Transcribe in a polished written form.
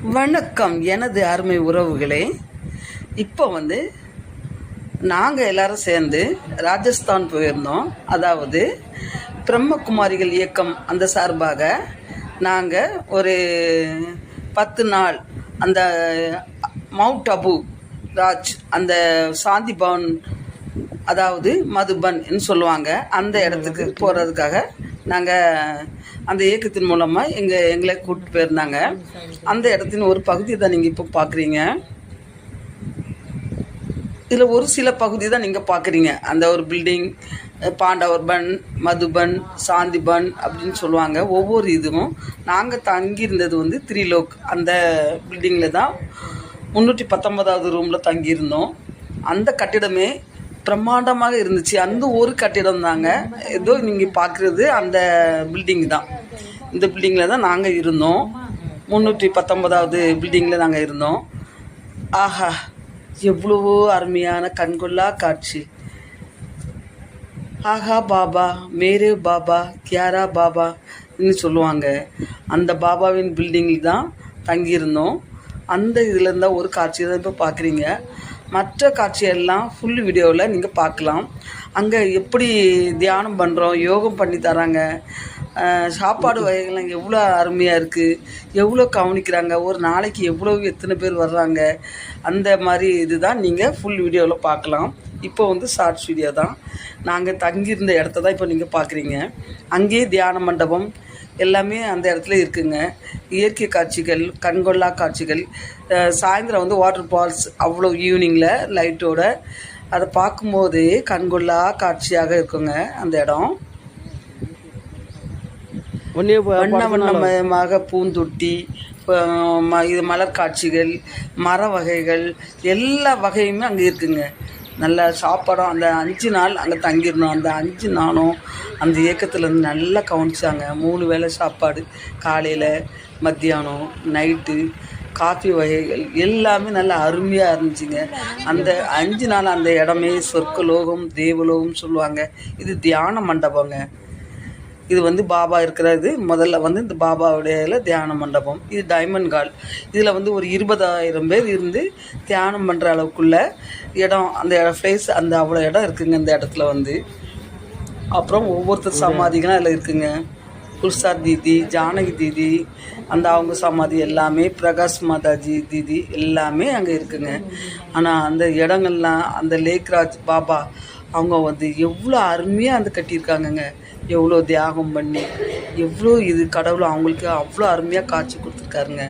வணக்கம் எனது அருமை உறவுகளே. இப்போ நாங்கள் எல்லாரும் சேர்ந்து ராஜஸ்தான் போயிருந்தோம். அதாவது பிரம்மகுமாரிகள் இயக்கம் அந்த சார்பாக நாங்கள் ஒரு 10 நாள் அந்த மவுண்ட் அபு ராஜ் அந்த சாந்தி பவன், அதாவது மதுபன் சொல்லுவாங்க, அந்த இடத்துக்கு போகிறதுக்காக நாங்கள் அந்த இயக்கத்தின் மூலமாக எங்களை கூப்பிட்டு போயிருந்தாங்க. அந்த இடத்தின் ஒரு பகுதி தான் நீங்கள் இப்போ பார்க்குறீங்க. இதில் ஒரு சில பகுதி தான் நீங்கள் பார்க்குறீங்க. அந்த ஒரு பில்டிங் பாண்டவர் பன், மதுபன், சாந்திபன் அப்படின்னு சொல்லுவாங்க. ஒவ்வொரு இதுவும் நாங்கள் தங்கியிருந்தது திரிலோக் அந்த பில்டிங்கில் தான் 319வது ரூமில் தங்கியிருந்தோம். அந்த கட்டிடமே பிரம்மாண்டமாக இருந்துச்சு. அந்த ஒரு கட்டிடம் தாங்க ஏதோ நீங்கள் பார்க்குறது அந்த பில்டிங் தான். இந்த பில்டிங்கில் தான் நாங்கள் இருந்தோம். 319வது பில்டிங்கில் நாங்கள் இருந்தோம். ஆஹா, எவ்வளவோ அருமையான கண்கொள்ளா காட்சி. ஆஹா பாபா, மேரே பாபா, கியாரா பாபா சொல்லுவாங்க. அந்த பாபாவின் பில்டிங்கில் தான் தங்கியிருந்தோம். அந்த இதில் இருந்தால் ஒரு காட்சி தான் இப்போ பார்க்குறீங்க. மற்ற காட்சியெல்லாம் ஃபுல் வீடியோவில் நீங்கள் பார்க்கலாம். அங்கே எப்படி தியானம் பண்ணுறோம், யோகம் பண்ணி தராங்க, சாப்பாடு வகைகள்லாம் எவ்வளோ அருமையாக இருக்குது, எவ்வளோ கவனிக்கிறாங்க, ஒரு நாளைக்கு எத்தனை பேர் வர்றாங்க, அந்த மாதிரி இதுதான் நீங்கள் ஃபுல் வீடியோவில் பார்க்கலாம். இப்போ ஷார்ட்ஸ் வீடியோ தான். நாங்கள் தங்கியிருந்த இடத்த தான் இப்போ நீங்கள் பார்க்குறீங்க. அங்கேயே தியான மண்டபம் எல்லாமே அந்த இடத்துல இருக்குங்க. இயற்கை காட்சிகள், கண்கொள்ளா காட்சிகள். சாயந்தரம் வாட்டர் ஃபால்ஸ் அவ்வளோ ஈவினிங்கில் லைட்டோட அதை பார்க்கும்போது கண்கொள்ளா காட்சியாக இருக்குங்க அந்த இடம். வண்ண வண்ணமயமாக பூந்தொட்டி, இது மலர் காட்சிகள், மர வகைகள், எல்லா வகையுமே அங்கே இருக்குங்க. நல்ல சாப்பாடும் அந்த 5 நாள் அங்கே தங்கியிருந்தோம். அந்த 5 நாளும் அந்த இயக்கத்துலேருந்து நல்லா கவனிச்சாங்க. 3 வேளை சாப்பாடு, காலையில், மத்தியானம், நைட்டு, காஃபி வகைகள் எல்லாமே நல்லா அருமையாக இருந்துச்சுங்க. அந்த 5 நாள் அந்த இடமே சொர்க்கலோகம், தேவலோகம் சொல்லுவாங்க. இது தியான மண்டபங்க. இது பாபா இருக்கிறது. முதல்ல இந்த பாபாவுடைய தியான மண்டபம். இது டைமண்ட் கால். இதில் ஒரு 20,000 பேர் இருந்து தியானம் பண்ணுற அளவுக்குள்ள இடம். அந்த பிளேஸ் அந்த அவ்வளோ இடம் இருக்குங்க இந்த இடத்துல. அப்புறம் ஒவ்வொருத்தர் சமாதிகளும் அதில் இருக்குங்க. குல்சார் தீதி, ஜானகி தீதி, அந்த அவங்க சமாதி எல்லாமே, பிரகாஷ் மாதாஜி தீதி எல்லாமே அங்கே இருக்குங்க. ஆனால் அந்த இடங்கள்லாம் அந்த லேக்ராஜ் பாபா அவங்க எவ்வளோ அருமையாக கட்டியிருக்காங்கங்க. எவ்வளோ தியாகம் பண்ணி, எவ்வளோ இது கடவுள் அவங்களுக்கு அவ்வளோ அருமையாக காட்சி கொடுத்துருக்காருங்க.